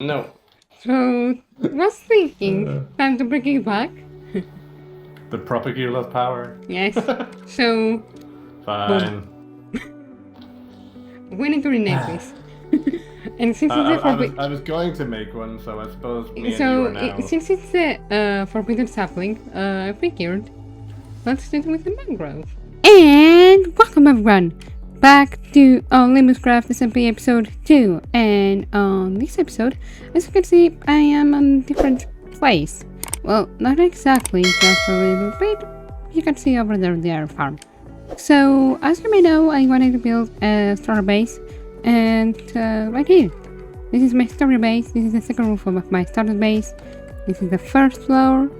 No. So, was thinking, time to bring it back. The propagule of power. Yes. So, Fine. we need to rename this. And since it's I the was going to make one, so I suppose me and you are now. since it's the forbidden sapling, I figured let's do it with the mangrove. And welcome everyone back to Olympuscraft SMP episode 2. And on this episode, as you can see, I am on a different place. Well, not exactly, just a little bit. You can see over there the air farm. So, as you may know, I wanted to build a starter base, and right here. This is my starter base. This is the second roof of my starter base. This is the first floor,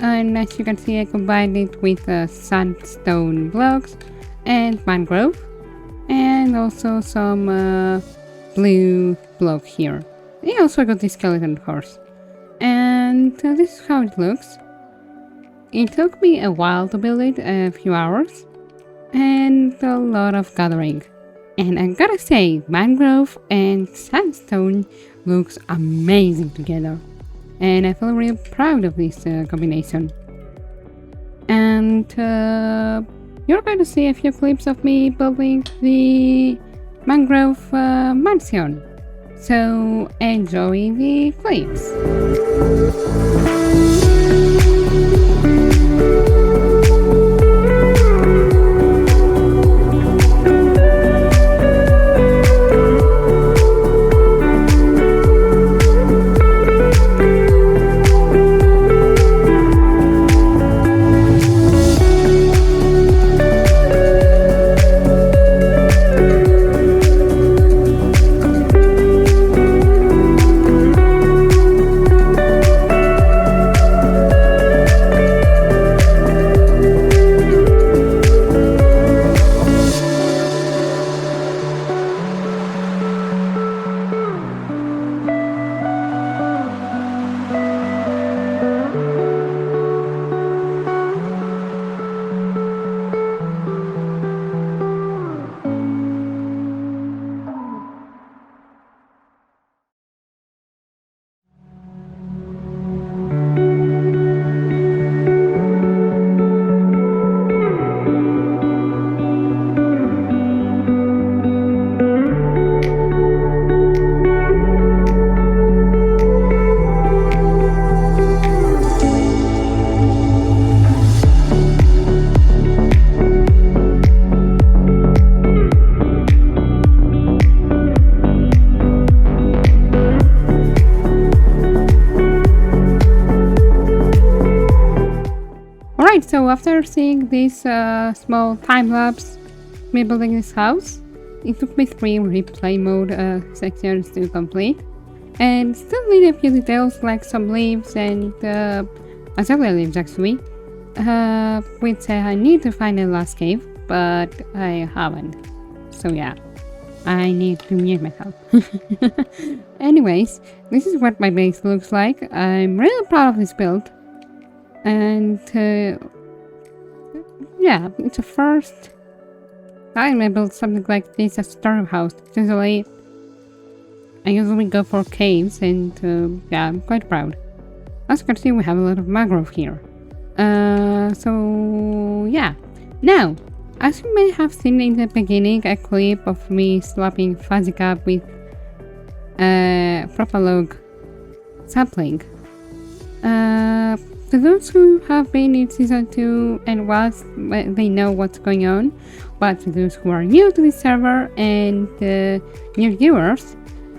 and as you can see, I combined it with sandstone blocks and mangrove, and also some blue block here. I also got the skeleton horse, and this is how it looks. It took me a while to build it, a few hours, and a lot of gathering. And I gotta say, mangrove and sandstone looks amazing together. And I feel really proud of this combination. And you're going to see a few clips of me building the mangrove mansion. So enjoy the clips. Alright, so after seeing this small time-lapse me building this house, it took me 3 replay mode sections to complete, and still need a few details like some leaves and azalea leaves actually, which I need to find a last cave, but I haven't. So yeah, I need to mute myself. Anyways, this is what my base looks like. I'm really proud of this build. And yeah, it's a first time I built something like this as a starter house. I usually go for caves, and yeah, I'm quite proud. As you can see, we have a lot of mangrove here. So yeah. Now, as you may have seen in the beginning, a clip of me slapping Fuzzy Cap with propalog sapling. To those who have been in season 2 and they know what's going on, but to those who are new to this server and new viewers,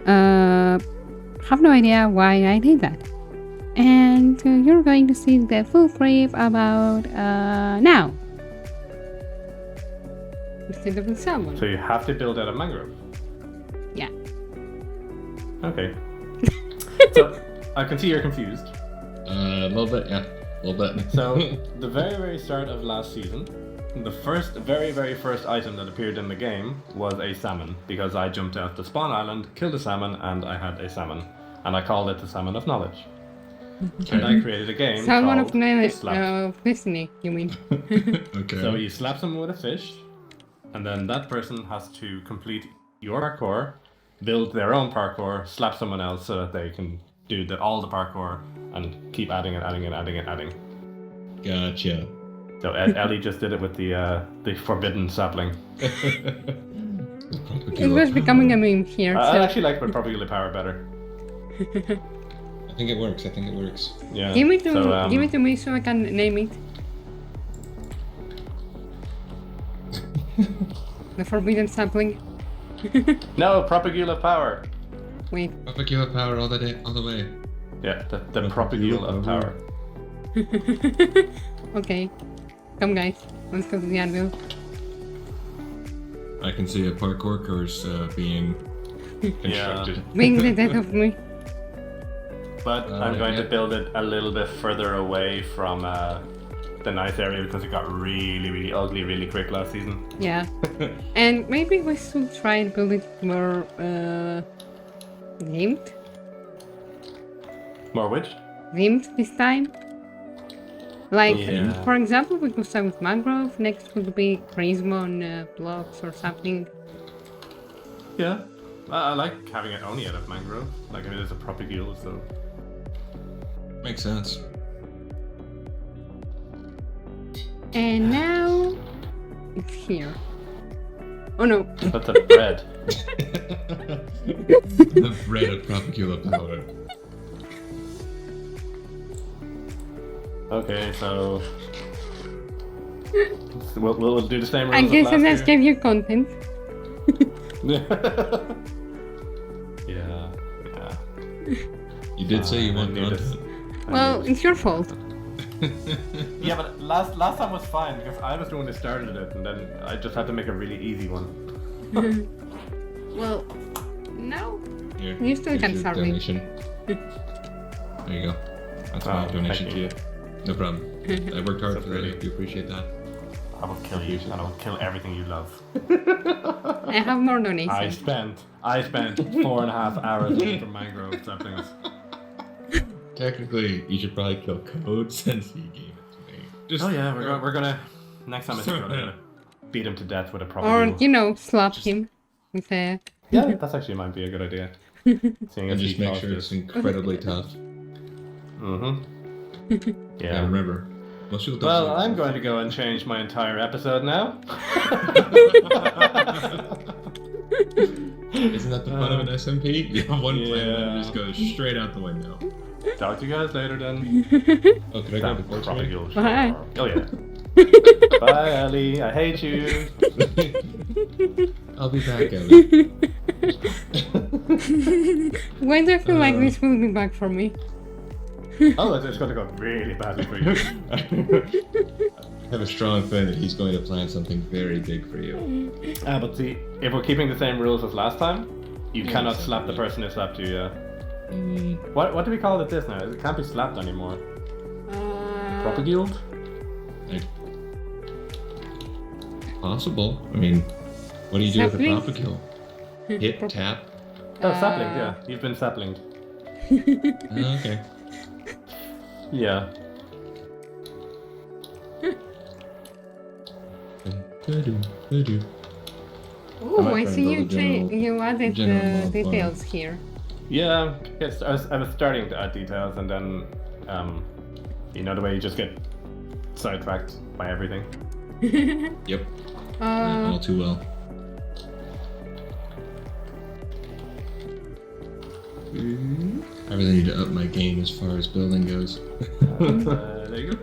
have no idea why I did that. And you're going to see the full clip about now. Instead of the salmon. So you have to build out a mangrove. Yeah. Okay. So I can see you're confused. A little bit, yeah. A little bit. So, the very start of last season, the very first item that appeared in the game was a salmon, because I jumped out the spawn island, killed a salmon, and I had a salmon. And I called it the Salmon of Knowledge. Okay. And I created a game Salmon called of knowledge, Slap. listening, you mean? Okay. So you slap someone with a fish, and then that person has to complete your parkour build their own parkour, slap someone else so that they can do all the parkour and keep adding and adding and adding and adding. Gotcha. So Ellie just did it with the forbidden sapling. It was becoming a meme here. I So actually like my propagula power better. I think it works. Yeah. give it to me so I can name it. The forbidden sapling. No, propagula power. Wait. Propagula power all the way. Yeah, the propagula power. Okay. Come guys, let's go to the anvil. I can see a parkour course being constructed. Being the death of me. But I'm going to build it a little bit further away from the nice area because it got really, really ugly really quick last season. Yeah. And maybe we should try and build it more themed. More which? Themed this time. Like, Yeah. for example, we could start with Mangrove, next would be Charisma on blocks or something. Yeah. I like having it only out of Mangrove. Like, it is a propagule, so... Makes sense. And now it's here. Oh no. That's a bread. The bread of propagula power. Okay, so... we'll do the same rules I guess as I last just gave you content. year. Yeah. You did say you I want knew this. content. Well, it's your fault. Yeah, but last time was fine because I was the one who started it, and then I just had to make a really easy one. Well, no. Here, You still here's can your start me. donation. There you go. That's my donation thank to you. No problem. I worked hard So for that. pretty. I do appreciate that. I will kill you, and I will kill everything you love. I have more I donations. spent 4.5 hours looking for mangrove saplings. Technically, you should probably kill Code since he gave it to me. Just, Oh yeah, we're gonna next time it's gonna beat him to death with a proper Or, mule. you know, slap him with a... Yeah, that's actually might be a good idea. Seeing And as just he make caused sure this. it's incredibly tough. Mm-hmm. Yeah, Yeah. remember. Most people don't Well, say I'm that. going to go and change my entire episode now. Isn't that the fun of an SMP? You have one plan and Yeah. it just goes straight out the window. Talk to you guys later then. Oh, could I grab the Damn, porch? propagule. Bye. Oh yeah. Bye, Ellie. I hate you. I'll be back, Ellie. When do I feel like this will be back for me? Oh, it's going to go really badly for you. I have a strong feeling that he's going to plan something very big for you. But see, if we're keeping the same rules as last time, you cannot slap the person who slapped you. What do we call it this now? It can't be slapped anymore. Propaguled? Like, possible. I mean, what do you do with a Sapling? propagule? Hit, tap. Oh, sapling. Yeah, you've been saplinged. Oh, okay. Yeah. Oh, I'm I trying see to you build a general- you added general mod details here. Yeah, yes, I was starting to add details, and then, you know the way you just get sidetracked by everything. Yep. All too well. I really need to up my game as far as building goes. There you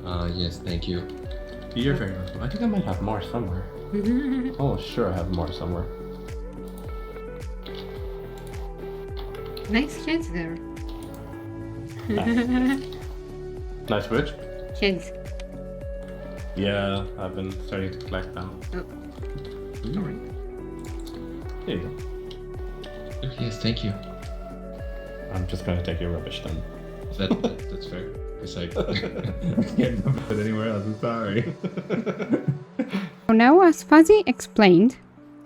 go. Yes, thank you. You're very welcome. I think I might have more somewhere. Oh, sure, I have more somewhere. Nice kids there. Nice which? Kids. Yeah, I've been starting to collect them. Sorry. Here you go. Oh, yes, thank you. I'm just gonna take your rubbish then. That's fair. It's like, I can't dump it anywhere else, I'm sorry. So now, as Fuzzy explained,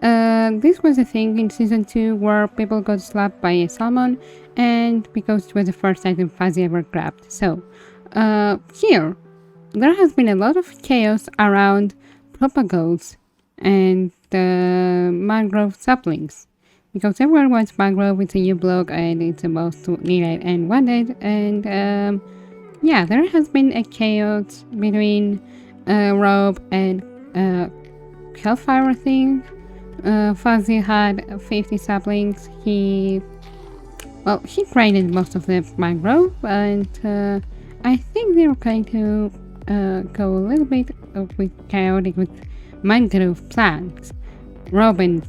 this was a thing in Season 2 where people got slapped by a salmon, and because it was the first item Fuzzy ever grabbed. So, here, there has been a lot of chaos around propagules, and mangrove saplings. Because everyone wants mangrove, it's a new block and it's the most needed and wanted. And yeah, there has been a chaos between Rob and Hellfire, I think. Fuzzy had 50 saplings. He graded most of the mangrove, and I think they're going to go a little bit with chaotic with mangrove plants. Robin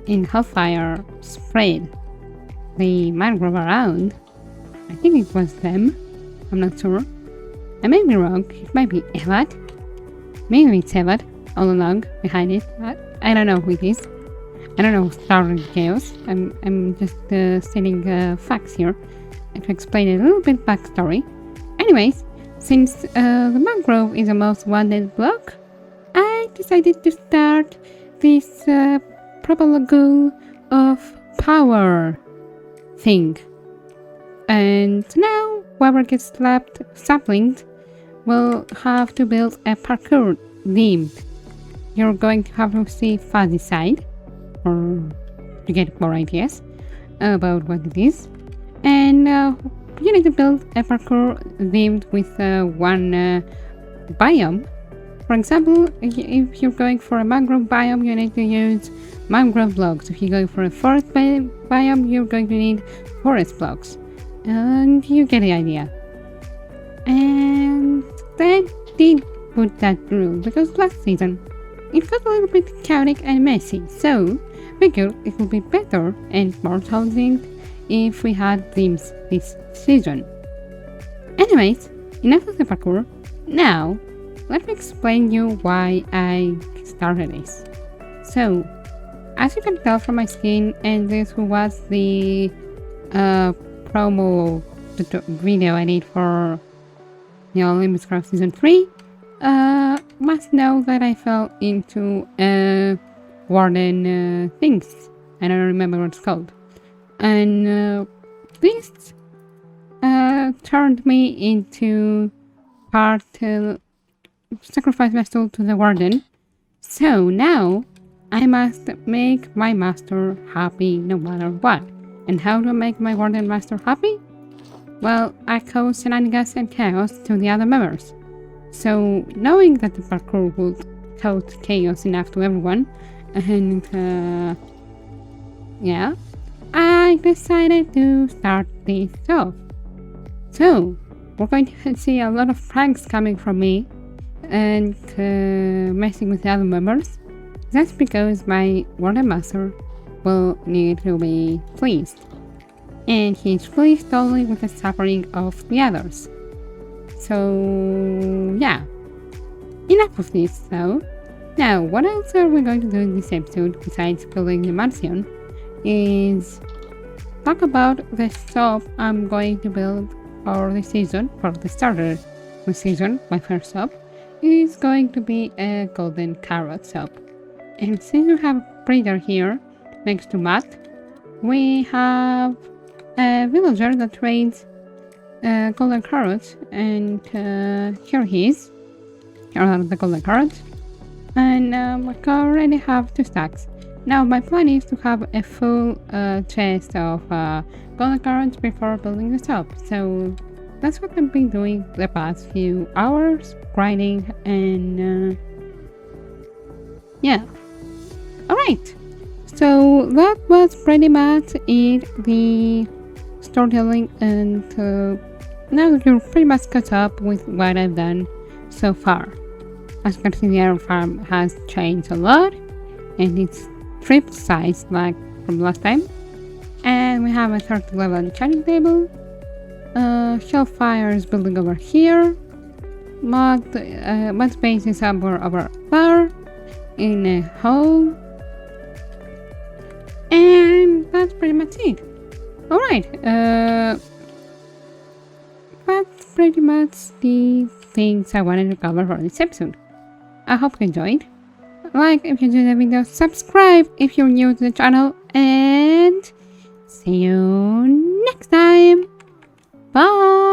in Hellfire spread the mangrove around. I think it was them. I'm not sure. I may be wrong. It might be Evad. Maybe it's Evad all along behind it. I don't know who it is. I don't know who started chaos. I'm just stating facts here to explain a little bit backstory. Anyways, since the mangrove is the most wanted block, I decided to start this probable of power thing. And now whoever gets slapped saplings will have to build a parkour themed. You're going to have to see Fuzzy side or to get more ideas about what it is. And you need to build a parkour themed with one biome. For example, if you're going for a mangrove biome, you need to use mangrove blocks. If you're going for a forest biome, you're going to need forest blocks. And you get the idea. And they did put that rule because last season it got a little bit chaotic and messy, so figured it would be better and more challenging if we had themes this season. Anyways, enough of the parkour. Now, let me explain you why I started this. So, as you can tell from my skin, and this was the promo video I did for the Olympuscraft Season 3, must know that I fell into warden things. I don't remember what it's called. And this turned me into part sacrifice vessel to the warden. So now I must make my master happy no matter what. And how do I make my warden master happy? Well, I cause shenanigans and chaos to the other members. So, knowing that the parkour would cause chaos enough to everyone, and yeah, I decided to start this off. So, we're going to see a lot of pranks coming from me and messing with the other members. That's because my warden master will need to be pleased. And he's pleased only with the suffering of the others. So, yeah. Enough of this, though. Now, what else are we going to do in this episode besides building the mansion? Is talk about the shop I'm going to build for the season, for the starter of the season. My first shop is going to be a golden carrot shop. And since we have a breeder here next to Matt, we have a villager that trades golden carrots, and here he is. Here are the golden carrots, and I already have 2 stacks. Now my plan is to have a full chest of golden carrots before building the shop, so that's what I've been doing the past few hours, grinding, and yeah. Alright, so that was pretty much it, the storytelling, and now you're pretty much caught up with what I've done so far. As you can see, the iron farm has changed a lot, and it's tripled size like from last time. And we have a 30 level enchanting table. Hellfire is building over here. Mud space is somewhere over there in a hole. And that's pretty much it. Alright, that's pretty much the things I wanted to cover for this episode. I hope you enjoyed. Like if you enjoyed the video, subscribe if you're new to the channel, and see you next time. Bye!